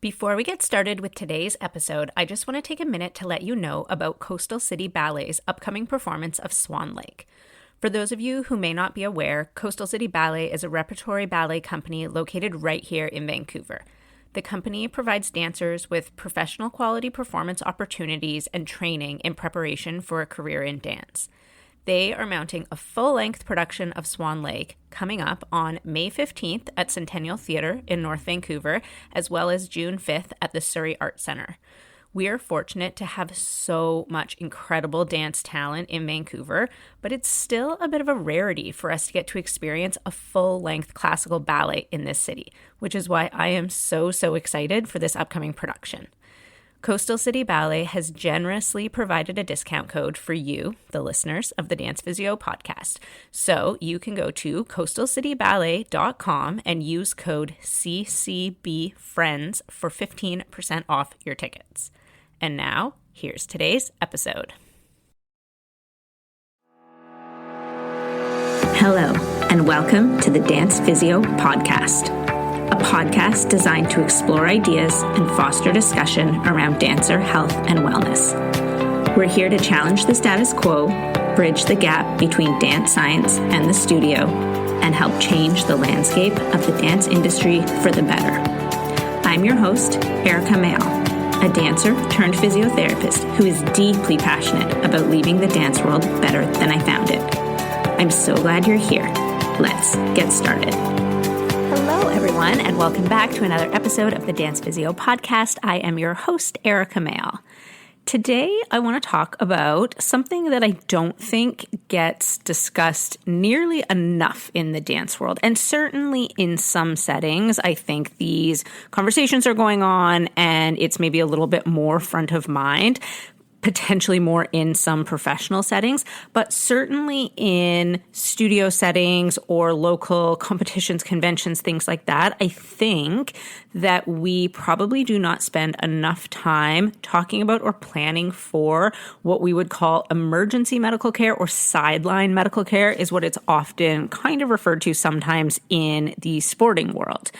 Before we get started with today's episode, I just want to take a minute to let you know about Coastal City Ballet's upcoming performance of Swan Lake. For those of you who may not be aware, Coastal City Ballet is a repertory ballet company located right here in Vancouver. The company provides dancers with professional quality performance opportunities and training in preparation for a career in dance. They are mounting a full-length production of Swan Lake coming up on May 15th at Centennial Theatre in North Vancouver, as well as June 5th at the Surrey Arts Centre. We are fortunate to have so much incredible dance talent in Vancouver, but it's still a bit of a rarity for us to get to experience a full-length classical ballet in this city, which is why I am so excited for this upcoming production. Coastal City Ballet has generously provided a discount code for you, the listeners of the Dance Physio podcast. So you can go to coastalcityballet.com and use code CCBFriends for 15% off your tickets. And now, here's today's episode. Hello, and welcome to the Dance Physio podcast. A podcast designed to explore ideas and foster discussion around dancer health and wellness. We're here to challenge the status quo, bridge the gap between dance science and the studio, and help change the landscape of the dance industry for the better. I'm your host, Erika Mayall, a dancer turned physiotherapist who is deeply passionate about leaving the dance world better than I found it. I'm so glad you're here. Let's get started. Hello, everyone, and welcome back to another episode of the Dance Physio podcast. I am your host, Erika Mayall. Today, I want to talk about something that I don't think gets discussed nearly enough in the dance world. And certainly in some settings, I think these conversations are going on and it's maybe a little bit more front of mind, potentially more in some professional settings, but certainly in studio settings or local competitions, conventions, things like that, I think that we probably do not spend enough time talking about or planning for what we would call emergency medical care, or sideline medical care is what it's often kind of referred to sometimes in the sporting world.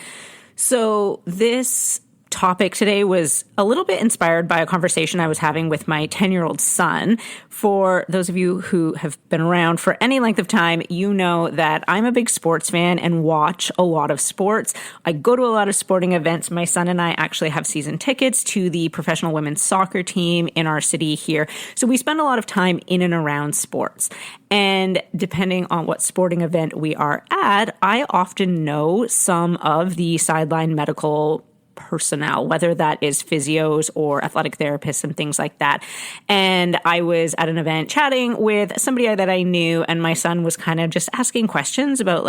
So this topic today was a little bit inspired by a conversation I was having with my 10-year-old son. For those of you who have been around for any length of time, you know that I'm a big sports fan and watch a lot of sports. I go to a lot of sporting events. My son and I actually have season tickets to the professional women's soccer team in our city here. So we spend a lot of time in and around sports. And depending on what sporting event we are at, I often know some of the sideline medical personnel, whether that is physios or athletic therapists and things like that. And I was at an event chatting with somebody that I knew, and my son was kind of just asking questions about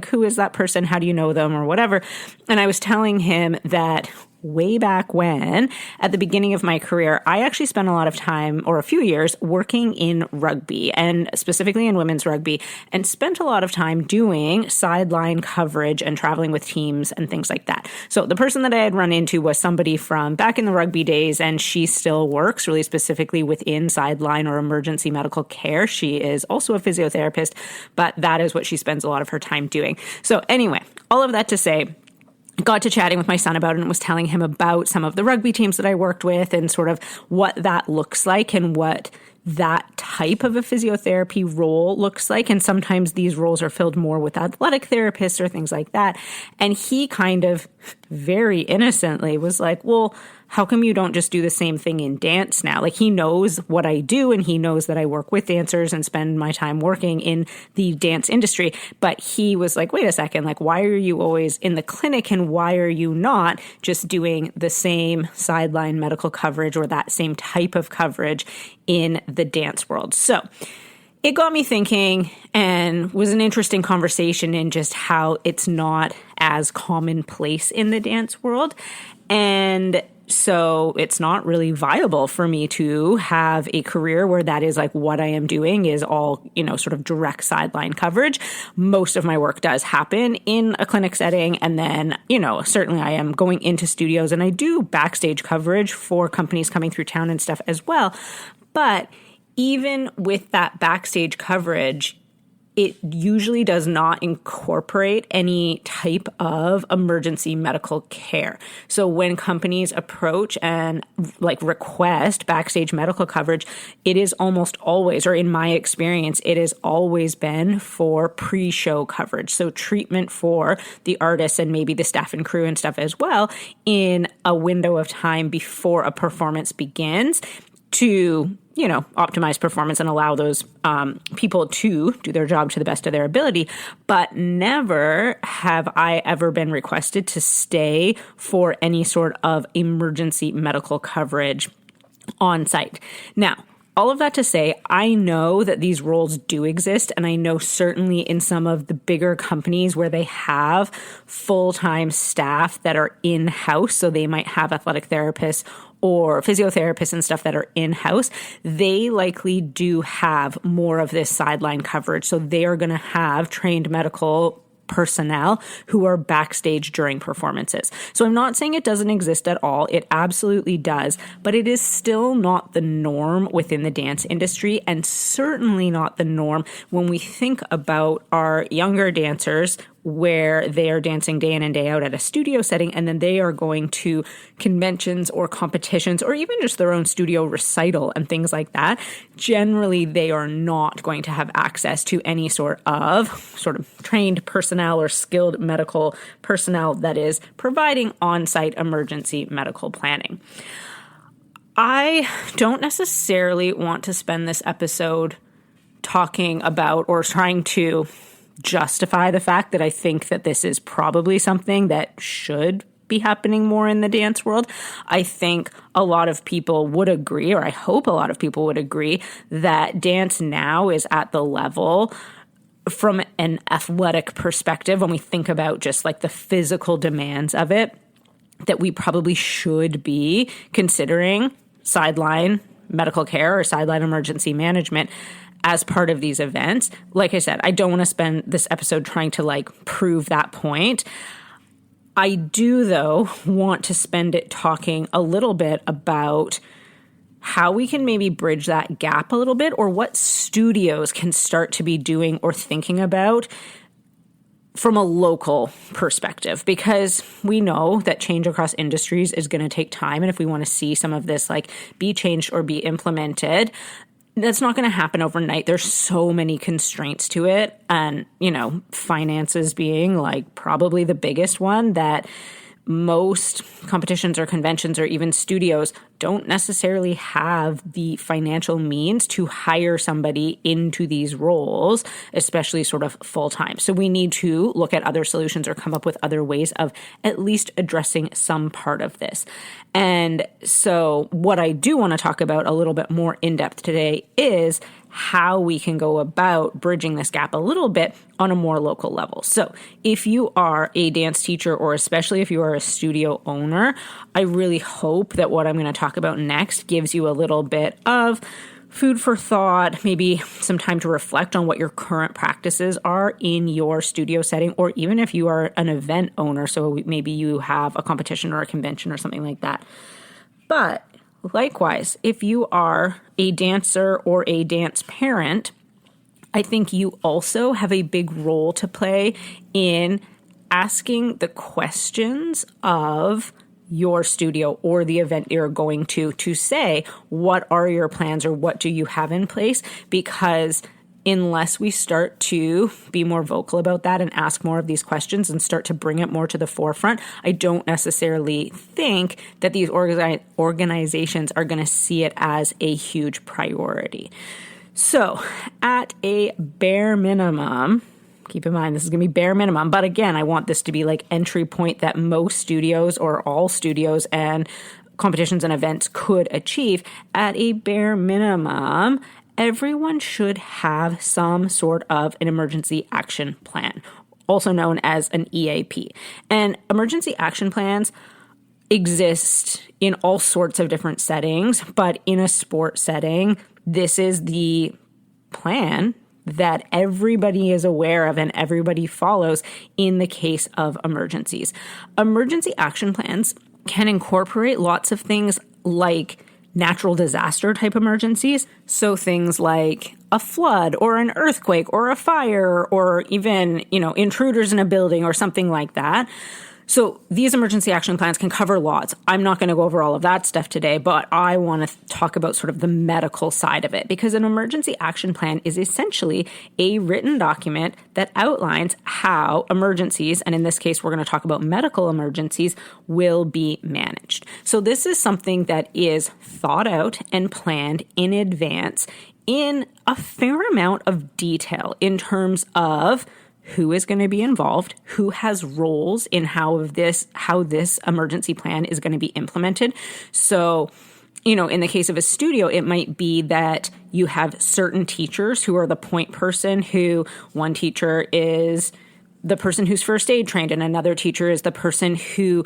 who is that person? How do you know them or whatever? And I was telling him that way back when, at the beginning of my career, I actually spent a lot of time, or a few years, working in rugby, and specifically in women's rugby, and spent a lot of time doing sideline coverage and traveling with teams and things like that. So the person that I had run into was somebody from back in the rugby days, and she still works really specifically within sideline or emergency medical care. She is also a physiotherapist, but that is what she spends a lot of her time doing. So anyway, all of that to say, got to chatting with my son about it and was telling him about some of the rugby teams that I worked with and sort of what that looks like and what that type of a physiotherapy role looks like. And sometimes these roles are filled more with athletic therapists or things like that. And he kind of very innocently was like, well, how come you don't just do the same thing in dance now? Like, he knows what I do and he knows that I work with dancers and spend my time working in the dance industry. But he was like, wait a second, like, why are you always in the clinic and why are you not just doing the same sideline medical coverage or that same type of coverage in the dance world? So it got me thinking and was an interesting conversation in just how it's not as commonplace in the dance world. And so it's not really viable for me to have a career where that is like what I am doing is all, sort of direct sideline coverage. Most of my work does happen in a clinic setting. And then, certainly I am going into studios and I do backstage coverage for companies coming through town and stuff as well. But even with that backstage coverage, it usually does not incorporate any type of emergency medical care. So when companies approach and request backstage medical coverage, it is almost always, or in my experience, it has always been for pre-show coverage. So treatment for the artists and maybe the staff and crew and stuff as well in a window of time before a performance begins to optimize performance and allow those people to do their job to the best of their ability. But never have I ever been requested to stay for any sort of emergency medical coverage on site. Now, all of that to say, I know that these roles do exist, and I know certainly in some of the bigger companies where they have full-time staff that are in-house, so they might have athletic therapists or physiotherapists and stuff that are in-house, they likely do have more of this sideline coverage. So they are going to have trained medical personnel who are backstage during performances. So I'm not saying it doesn't exist at all. It absolutely does, but it is still not the norm within the dance industry, and certainly not the norm when we think about our younger dancers where they are dancing day in and day out at a studio setting, and then they are going to conventions or competitions or even just their own studio recital and things like that. Generally, they are not going to have access to any sort of trained personnel or skilled medical personnel that is providing on-site emergency medical planning. I don't necessarily want to spend this episode talking about or trying to justify the fact that I think that this is probably something that should be happening more in the dance world. I think a lot of people would agree, or I hope a lot of people would agree, that dance now is at the level from an athletic perspective, when we think about just the physical demands of it, that we probably should be considering sideline medical care or sideline emergency management as part of these events. Like I said, I don't want to spend this episode trying to prove that point. I do, though, want to spend it talking a little bit about how we can maybe bridge that gap a little bit, or what studios can start to be doing or thinking about from a local perspective, because we know that change across industries is going to take time. And if we want to see some of this be changed or be implemented, that's not going to happen overnight. There's so many constraints to it. And, finances being probably the biggest one, that most competitions or conventions or even studios don't necessarily have the financial means to hire somebody into these roles, especially full time. So we need to look at other solutions or come up with other ways of at least addressing some part of this. And so what I do want to talk about a little bit more in depth today is how we can go about bridging this gap a little bit on a more local level. So if you are a dance teacher, or especially if you are a studio owner, I really hope that what I'm going to talk about next gives you a little bit of food for thought, maybe some time to reflect on what your current practices are in your studio setting, or even if you are an event owner, so maybe you have a competition or a convention or something like that. But likewise, if you are a dancer or a dance parent, I think you also have a big role to play in asking the questions of your studio or the event you're going to say, what are your plans or what do you have in place? Because unless we start to be more vocal about that and ask more of these questions and start to bring it more to the forefront, I don't necessarily think that these organizations are going to see it as a huge priority. So at a bare minimum, keep in mind, this is going to be bare minimum. But again, I want this to be entry point that most studios or all studios and competitions and events could achieve. At a bare minimum, everyone should have some sort of an emergency action plan, also known as an EAP. And emergency action plans exist in all sorts of different settings, but in a sport setting, this is the plan that everybody is aware of and everybody follows in the case of emergencies. Emergency action plans can incorporate lots of things like natural disaster type emergencies. So things like a flood or an earthquake or a fire or even, intruders in a building or something like that. So these emergency action plans can cover lots. I'm not going to go over all of that stuff today, but I want to talk about sort of the medical side of it, because an emergency action plan is essentially a written document that outlines how emergencies, and in this case, we're going to talk about medical emergencies, will be managed. So this is something that is thought out and planned in advance in a fair amount of detail in terms of who is going to be involved, who has roles in how this emergency plan is going to be implemented. So, in the case of a studio, it might be that you have certain teachers who are the point person, who one teacher is the person who's first aid trained and another teacher is the person who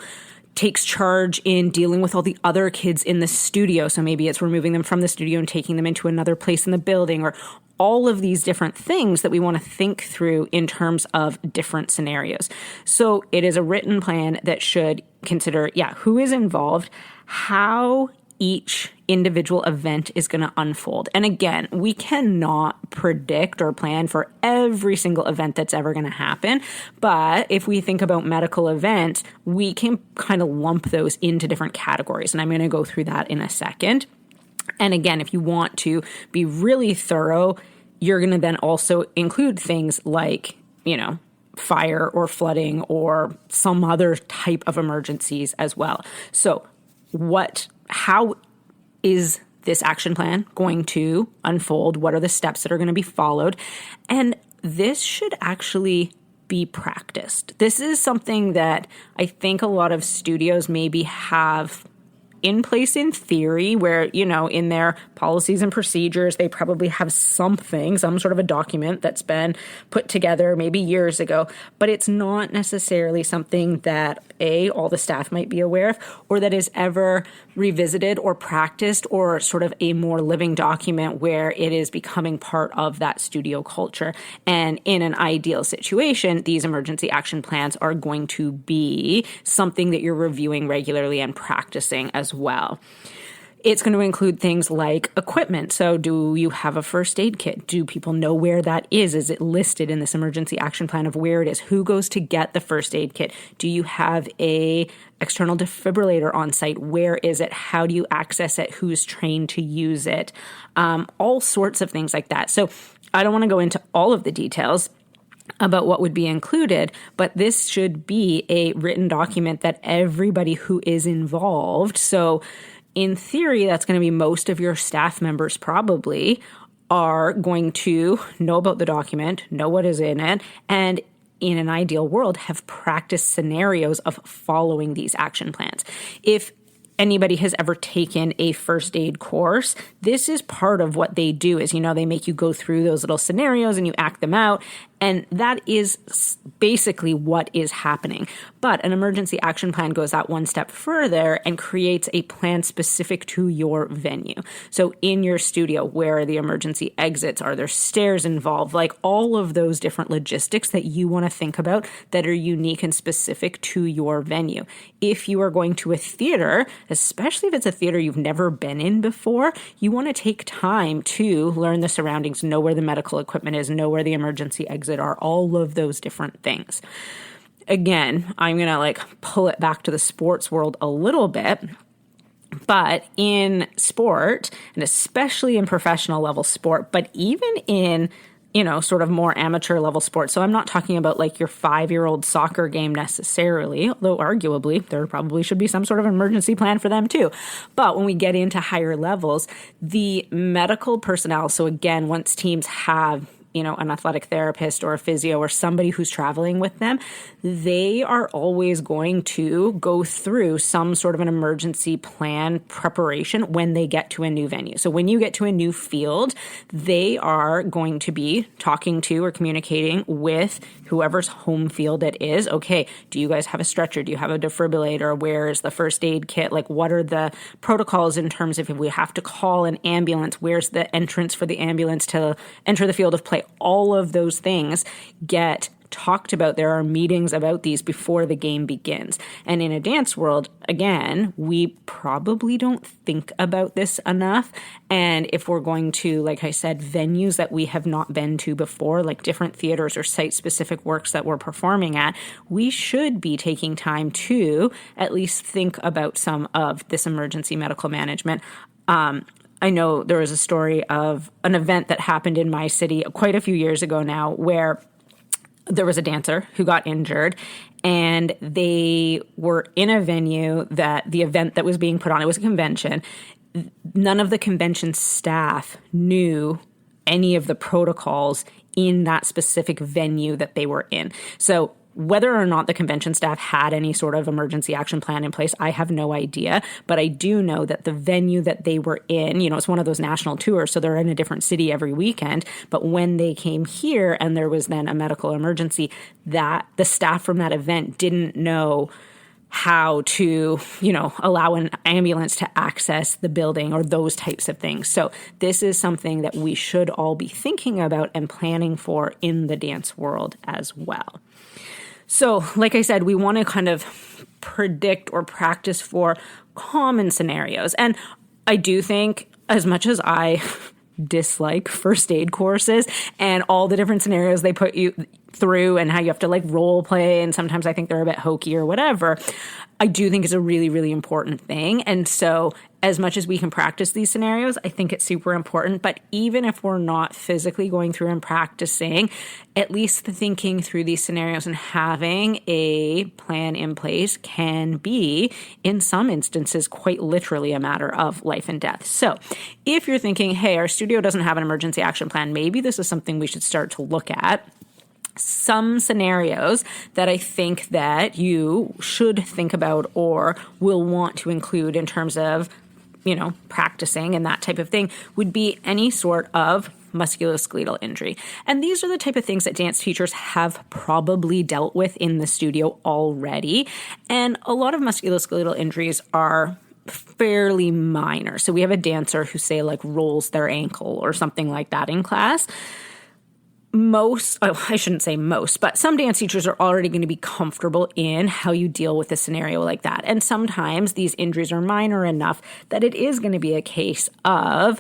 takes charge in dealing with all the other kids in the studio. So maybe it's removing them from the studio and taking them into another place in the building, or all of these different things that we want to think through in terms of different scenarios. So it is a written plan that should consider, who is involved, how each individual event is going to unfold. And again, we cannot predict or plan for every single event that's ever going to happen. But if we think about medical events, we can kind of lump those into different categories. And I'm going to go through that in a second. And again, if you want to be really thorough, you're going to then also include things like, fire or flooding or some other type of emergencies as well. So how is this action plan going to unfold? What are the steps that are going to be followed? And this should actually be practiced. This is something that I think a lot of studios maybe have in place in theory, where, in their policies and procedures, they probably have some sort of a document that's been put together maybe years ago, but it's not necessarily something that all the staff might be aware of, or that is ever revisited or practiced, or sort of a more living document where it is becoming part of that studio culture. And in an ideal situation, these emergency action plans are going to be something that you're reviewing regularly and practicing as well. It's going to include things like equipment. So do you have a first aid kit? Do people know where that is? Is it listed in this emergency action plan of where it is? Who goes to get the first aid kit? Do you have a external defibrillator on site? Where is it? How do you access it? Who's trained to use it? All sorts of things like that. So I don't want to go into all of the details about what would be included, but this should be a written document that everybody who is involved, so in theory, that's going to be most of your staff members probably, are going to know about the document, know what is in it, and in an ideal world, have practiced scenarios of following these action plans. If anybody has ever taken a first aid course, this is part of what they do is, they make you go through those little scenarios and you act them out. And that is basically what is happening. But an emergency action plan goes that one step further and creates a plan specific to your venue. So in your studio, where are the emergency exits? Are there stairs involved? Like all of those different logistics that you want to think about that are unique and specific to your venue. If you are going to a theater, especially if it's a theater you've never been in before, you want to take time to learn the surroundings, know where the medical equipment is, know where the emergency exit are, all of those different things. Again, I'm going to pull it back to the sports world a little bit, but in sport, and especially in professional level sport, but even in sort of more amateur level sports. So I'm not talking about your 5-year-old soccer game necessarily, although arguably there probably should be some sort of emergency plan for them too. But when we get into higher levels, the medical personnel, so again, once teams have an athletic therapist or a physio or somebody who's traveling with them, they are always going to go through some sort of an emergency plan preparation when they get to a new venue. So when you get to a new field, they are going to be talking to or communicating with whoever's home field it is. Okay, do you guys have a stretcher? Do you have a defibrillator? Where is the first aid kit? What are the protocols in terms of if we have to call an ambulance? Where's the entrance for the ambulance to enter the field of play? All of those things get talked about. There are meetings about these before the game begins. And in a dance world, again, we probably don't think about this enough. And if we're going to, like I said, venues that we have not been to before, like different theaters or site-specific works that we're performing at, we should be taking time to at least think about some of this emergency medical management. I know there was a story of an event that happened in my city quite a few years ago now where there was a dancer who got injured, and they were in a venue that the event that was being put on, it was a convention. None of the convention staff knew any of the protocols in that specific venue that they were in. So whether or not the convention staff had any sort of emergency action plan in place, I have no idea. But I do know that the venue that they were in, it's one of those national tours, so they're in a different city every weekend. But when they came here and there was then a medical emergency, that the staff from that event didn't know how to, allow an ambulance to access the building or those types of things. So this is something that we should all be thinking about and planning for in the dance world as well. So, like I said, we want to kind of predict or practice for common scenarios. And I do think, as much as I dislike first aid courses and all the different scenarios they put you through and how you have to role play, and sometimes I think they're a bit hokey or whatever, I do think it's a really, really important thing. And so as much as we can practice these scenarios, I think it's super important. But even if we're not physically going through and practicing, at least the thinking through these scenarios and having a plan in place can be, in some instances, quite literally a matter of life and death. So if you're thinking, hey, our studio doesn't have an emergency action plan, maybe this is something we should start to look at. Some scenarios that I think that you should think about or will want to include in terms of, practicing and that type of thing would be any sort of musculoskeletal injury. And these are the type of things that dance teachers have probably dealt with in the studio already. And a lot of musculoskeletal injuries are fairly minor. So we have a dancer who, say, rolls their ankle or something like that in class. I shouldn't say most, but some dance teachers are already going to be comfortable in how you deal with a scenario like that. And sometimes these injuries are minor enough that it is going to be a case of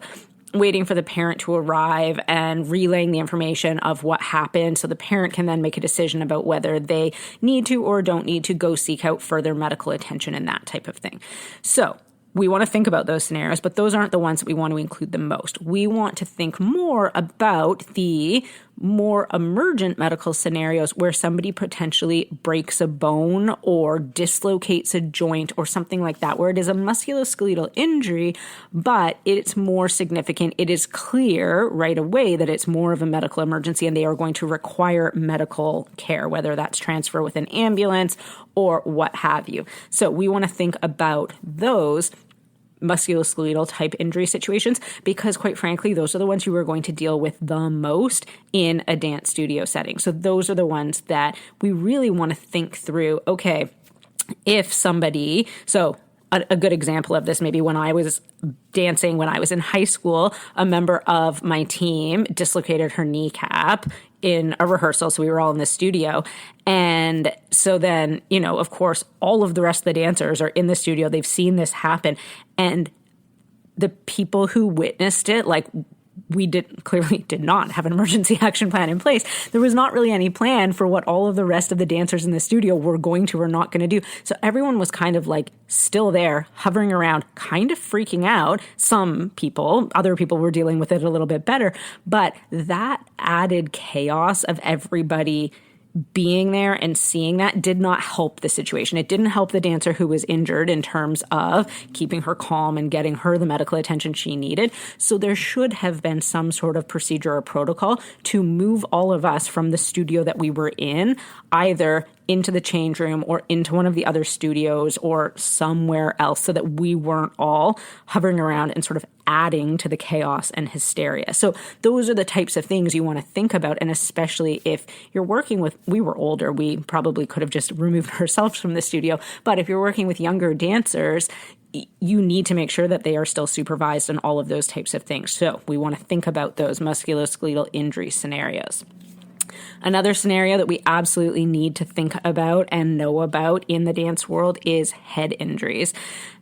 waiting for the parent to arrive and relaying the information of what happened so the parent can then make a decision about whether they need to or don't need to go seek out further medical attention and that type of thing. So we want to think about those scenarios, but those aren't the ones that we want to include the most. We want to think more about the more emergent medical scenarios where somebody potentially breaks a bone or dislocates a joint or something like that, where it is a musculoskeletal injury, but it's more significant. It is clear right away that it's more of a medical emergency and they are going to require medical care, whether that's transfer with an ambulance or what have you. So we want to think about those musculoskeletal type injury situations because, quite frankly, those are the ones you are going to deal with the most in a dance studio setting. So those are the ones that we really want to think through. Okay, if somebody, so a good example of this, maybe when I was dancing, when I was in high school, a member of my team dislocated her kneecap in a rehearsal. So we were all in the studio. And so then, of course, all of the rest of the dancers are in the studio. They've seen this happen. And the people who witnessed it, we clearly did not have an emergency action plan in place. There was not really any plan for what all of the rest of the dancers in the studio were going to or not going to do. So everyone was kind of still there, hovering around, kind of freaking out. Some people, other people were dealing with it a little bit better. But that added chaos of everybody being there and seeing that did not help the situation. It didn't help the dancer who was injured in terms of keeping her calm and getting her the medical attention she needed. So there should have been some sort of procedure or protocol to move all of us from the studio that we were in, either into the change room or into one of the other studios or somewhere else, so that we weren't all hovering around and sort of adding to the chaos and hysteria. So those are the types of things you want to think about. And especially if you're working with, we were older, we probably could have just removed ourselves from the studio. But if you're working with younger dancers, you need to make sure that they are still supervised and all of those types of things. So we want to think about those musculoskeletal injury scenarios. Another scenario that we absolutely need to think about and know about in the dance world is head injuries,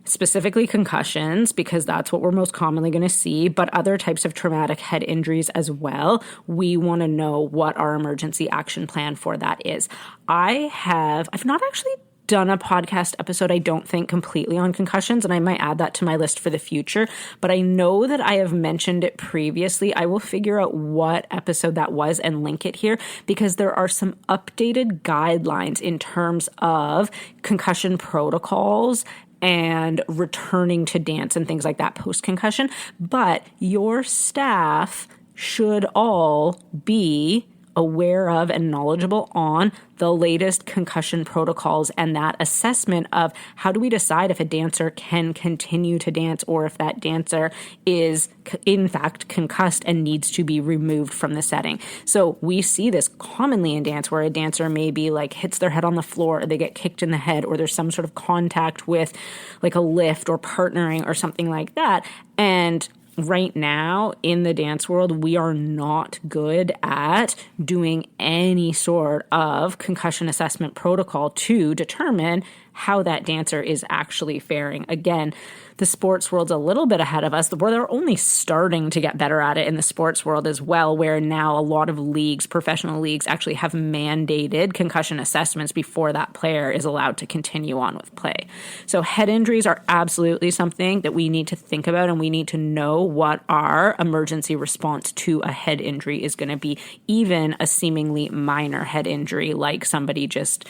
specifically concussions, because that's what we're most commonly going to see, but other types of traumatic head injuries as well. We want to know what our emergency action plan for that is. I've not actually done a podcast episode, I don't think, completely on concussions, and I might add that to my list for the future, but I know that I have mentioned it previously. I will figure out what episode that was and link it here, because there are some updated guidelines in terms of concussion protocols and returning to dance and things like that post-concussion, but your staff should all be aware of and knowledgeable on the latest concussion protocols and that assessment of how do we decide if a dancer can continue to dance or if that dancer is in fact concussed and needs to be removed from the setting. So we see this commonly in dance where a dancer maybe like hits their head on the floor or they get kicked in the head or there's some sort of contact with like a lift or partnering or something like that. And right now in the dance world, we are not good at doing any sort of concussion assessment protocol to determine how that dancer is actually faring. Again, the sports world's a little bit ahead of us, where they're only starting to get better at it in the sports world as well, where now a lot of leagues, professional leagues, actually have mandated concussion assessments before that player is allowed to continue on with play. So head injuries are absolutely something that we need to think about, and we need to know what our emergency response to a head injury is going to be, even a seemingly minor head injury like somebody just,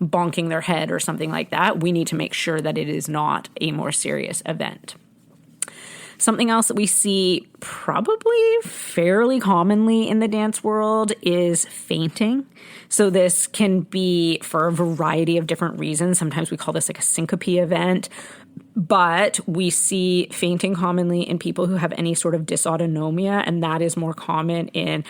bonking their head or something like that. We need to make sure that it is not a more serious event. Something else that we see probably fairly commonly in the dance world is fainting. So this can be for a variety of different reasons. Sometimes we call this like a syncope event, but we see fainting commonly in people who have any sort of dysautonomia, and that is more common in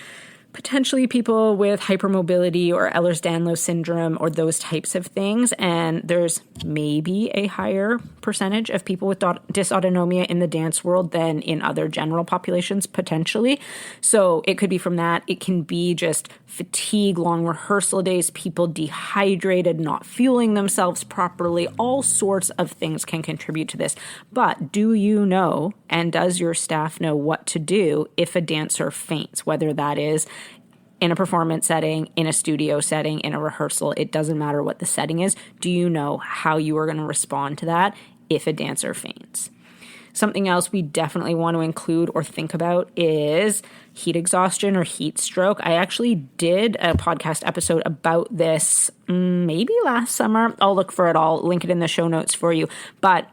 potentially people with hypermobility or Ehlers-Danlos syndrome or those types of things. And there's maybe a higher percentage of people with dysautonomia in the dance world than in other general populations, potentially. So it could be from that. It can be just fatigue, long rehearsal days, people dehydrated, not fueling themselves properly. All sorts of things can contribute to this. But do you know, and does your staff know what to do if a dancer faints, whether that is in a performance setting, in a studio setting, in a rehearsal? It doesn't matter what the setting is. Do you know how you are going to respond to that if a dancer faints? Something else we definitely want to include or think about is heat exhaustion or heat stroke. I actually did a podcast episode about this maybe last summer. I'll look for it. I'll link it in the show notes for you. But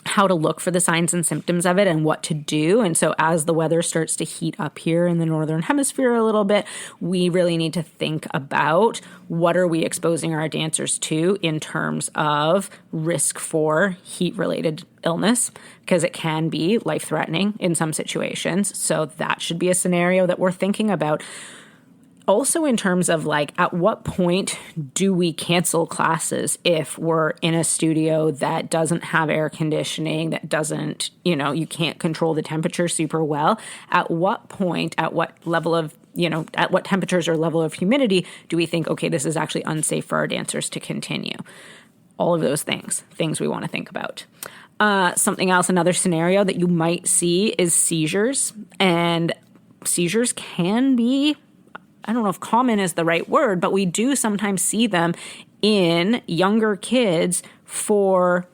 how to look for the signs and symptoms of it and what to do. And so as the weather starts to heat up here in the Northern Hemisphere a little bit, we really need to think about what are we exposing our dancers to in terms of risk for heat-related illness, because it can be life-threatening in some situations. So that should be a scenario that we're thinking about. Also in terms of like, at what point do we cancel classes if we're in a studio that doesn't have air conditioning, that doesn't, you can't control the temperature super well? At what point, at what level of, at what temperatures or level of humidity do we think, okay, this is actually unsafe for our dancers to continue? All of those things we want to think about. Something else, another scenario that you might see is seizures. And seizures can be, I don't know if common is the right word, but we do sometimes see them in younger kids for,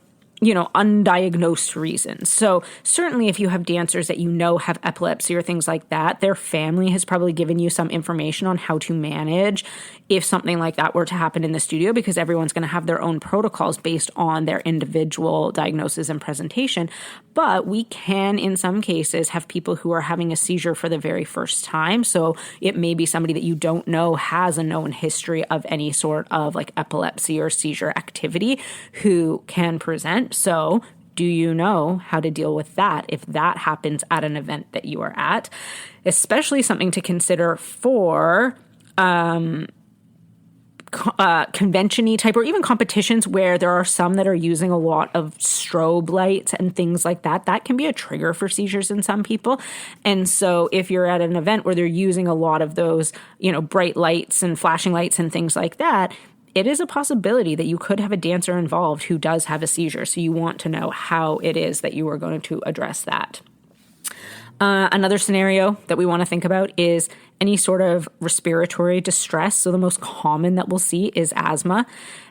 undiagnosed reasons. So certainly if you have dancers that have epilepsy or things like that, their family has probably given you some information on how to manage if something like that were to happen in the studio, because everyone's going to have their own protocols based on their individual diagnosis and presentation. But we can, in some cases, have people who are having a seizure for the very first time. So it may be somebody that you don't know has a known history of any sort of like epilepsy or seizure activity who can present. So do you know how to deal with that if that happens at an event that you are at? Especially something to consider for convention-y type, or even competitions where there are some that are using a lot of strobe lights and things like that, that can be a trigger for seizures in some people. And so if you're at an event where they're using a lot of those, bright lights and flashing lights and things like that, it is a possibility that you could have a dancer involved who does have a seizure. So you want to know how it is that you are going to address that. Another scenario that we want to think about is any sort of respiratory distress. So the most common that we'll see is asthma.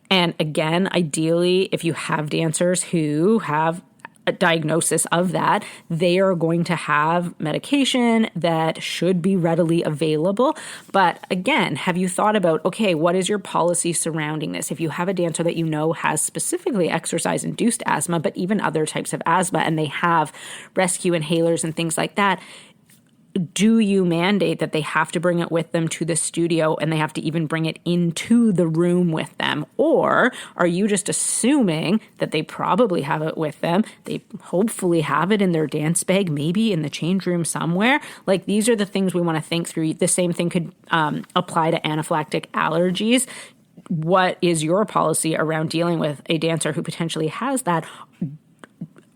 And again, ideally, if you have dancers who have a diagnosis of that, they are going to have medication that should be readily available. But again, have you thought about, okay, what is your policy surrounding this? If you have a dancer that has specifically exercise-induced asthma, but even other types of asthma, and they have rescue inhalers and things like that, do you mandate that they have to bring it with them to the studio and they have to even bring it into the room with them? Or are you just assuming that they probably have it with them? They hopefully have it in their dance bag, maybe in the change room somewhere. Like, these are the things we want to think through. The same thing could apply to anaphylactic allergies. What is your policy around dealing with a dancer who potentially has that?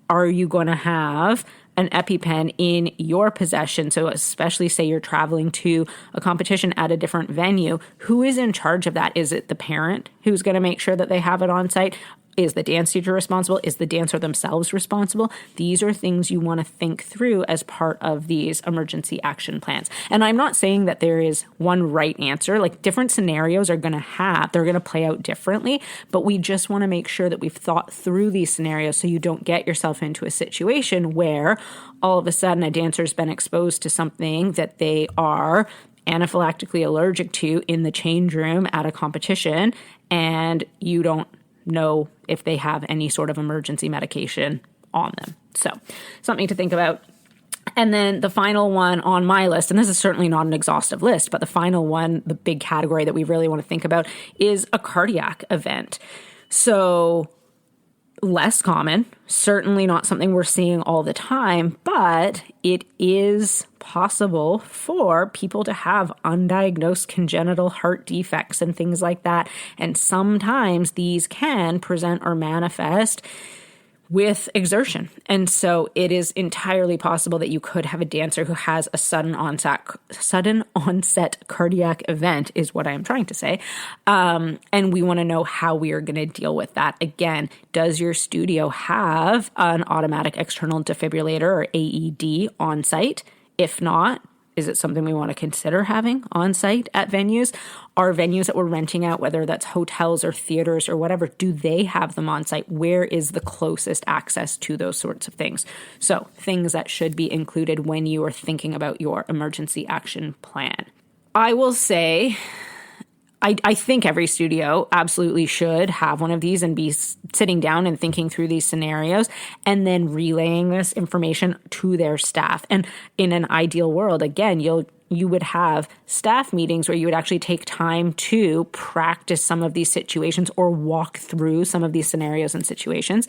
Are you going to have an EpiPen in your possession? So especially say you're traveling to a competition at a different venue, who is in charge of that? Is it the parent who's going to make sure that they have it on site? Is the dance teacher responsible? Is the dancer themselves responsible? These are things you want to think through as part of these emergency action plans. And I'm not saying that there is one right answer. Like, different scenarios they're going to play out differently, but we just want to make sure that we've thought through these scenarios so you don't get yourself into a situation where all of a sudden a dancer's been exposed to something that they are anaphylactically allergic to in the change room at a competition, and you don't know if they have any sort of emergency medication on them. So something to think about. And then the final one on my list, and this is certainly not an exhaustive list, but the final one, the big category that we really want to think about, is a cardiac event. So less common, certainly not something we're seeing all the time, but it is possible for people to have undiagnosed congenital heart defects and things like that. And sometimes these can present or manifest with exertion. And so it is entirely possible that you could have a dancer who has a sudden onset cardiac event, is what I'm trying to say. And we want to know how we are going to deal with that. Again, does your studio have an automatic external defibrillator, or AED, on site? If not, is it something we want to consider having on site at venues? Are venues that we're renting out, whether that's hotels or theaters or whatever, do they have them on site? Where is the closest access to those sorts of things? So things that should be included when you are thinking about your emergency action plan. I will say, I think every studio absolutely should have one of these and be sitting down and thinking through these scenarios and then relaying this information to their staff. And in an ideal world, again, you would have staff meetings where you would actually take time to practice some of these situations or walk through some of these scenarios and situations.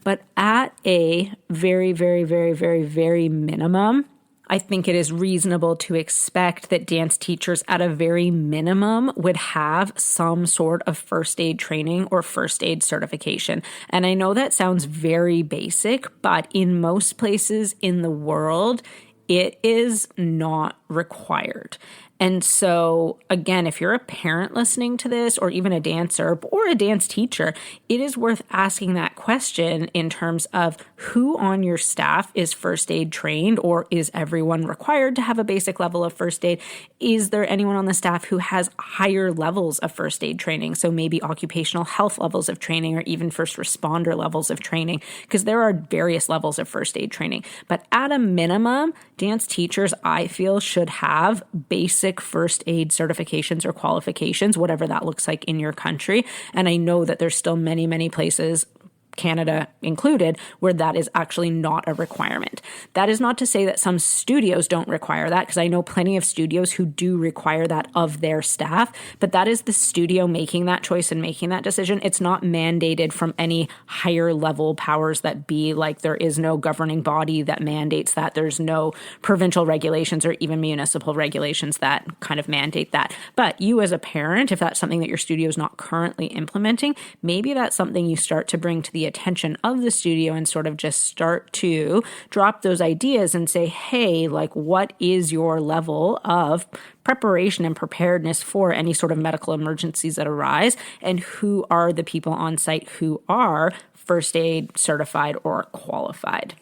But at a very, very, very, very, very minimum, I think it is reasonable to expect that dance teachers at a very minimum would have some sort of first aid training or first aid certification. And I know that sounds very basic, but in most places in the world, it is not required. And so, again, if you're a parent listening to this, or even a dancer or a dance teacher, it is worth asking that question in terms of who on your staff is first aid trained, or is everyone required to have a basic level of first aid? Is there anyone on the staff who has higher levels of first aid training? So maybe occupational health levels of training, or even first responder levels of training, because there are various levels of first aid training. But at a minimum, dance teachers, I feel, should have basic first aid certifications or qualifications, whatever that looks like in your country. And I know that there's still many, many places Canada included, where that is actually not a requirement. That is not to say that some studios don't require that, because I know plenty of studios who do require that of their staff, but that is the studio making that choice and making that decision. It's not mandated from any higher level powers that be. Like, there is no governing body that mandates that. There's no provincial regulations or even municipal regulations that kind of mandate that. But you as a parent, if that's something that your studio is not currently implementing, maybe that's something you start to bring to the attention of the studio and sort of just start to drop those ideas and say, hey, like, what is your level of preparation and preparedness for any sort of medical emergencies that arise, and who are the people on site who are first aid certified or qualified.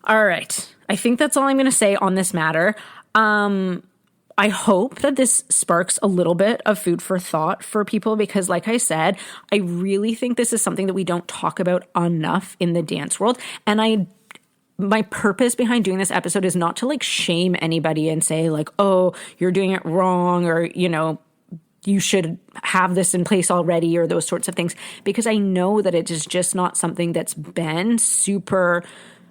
All right. I think that's all I'm going to say on this matter. I hope that this sparks a little bit of food for thought for people, because like I said, I really think this is something that we don't talk about enough in the dance world. And my purpose behind doing this episode is not to like shame anybody and say like, oh, you're doing it wrong, or, you know, you should have this in place already, or those sorts of things, because I know that it is just not something that's been super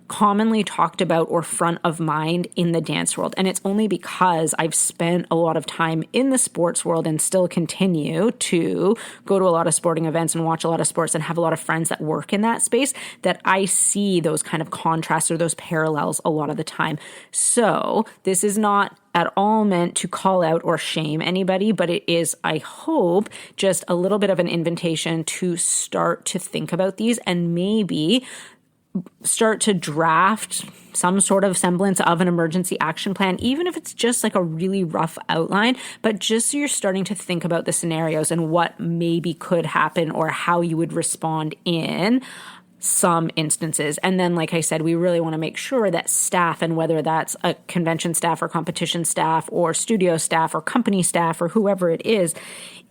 commonly talked about or front of mind in the dance world. And it's only because I've spent a lot of time in the sports world and still continue to go to a lot of sporting events and watch a lot of sports and have a lot of friends that work in that space that I see those kind of contrasts or those parallels a lot of the time. So this is not at all meant to call out or shame anybody, but it is, I hope, just a little bit of an invitation to start to think about these and maybe start to draft some sort of semblance of an emergency action plan, even if it's just like a really rough outline, but just so you're starting to think about the scenarios and what maybe could happen or how you would respond in some instances. And then, like I said, we really want to make sure that staff, and whether that's a convention staff or competition staff or studio staff or company staff or whoever it is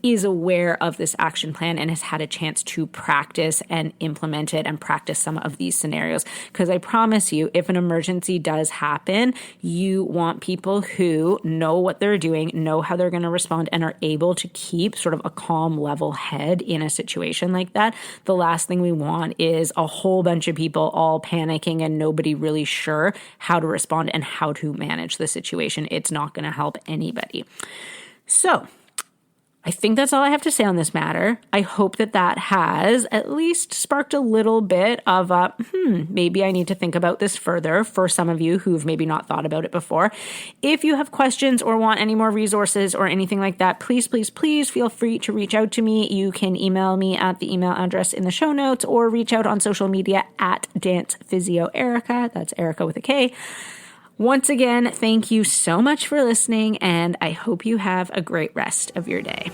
aware of this action plan and has had a chance to practice and implement it and practice some of these scenarios. Because I promise you, if an emergency does happen, you want people who know what they're doing, know how they're going to respond, and are able to keep sort of a calm, level head in a situation like that. The last thing we want is a whole bunch of people all panicking and nobody really sure how to respond and how to manage the situation. It's not going to help anybody. So I think that's all I have to say on this matter. I hope that that has at least sparked a little bit of a, maybe I need to think about this further for some of you who've maybe not thought about it before. If you have questions or want any more resources or anything like that, please, please, please feel free to reach out to me. You can email me at the email address in the show notes, or reach out on social media at DancePhysioErika. That's Erika with a K. Once again, thank you so much for listening, and I hope you have a great rest of your day.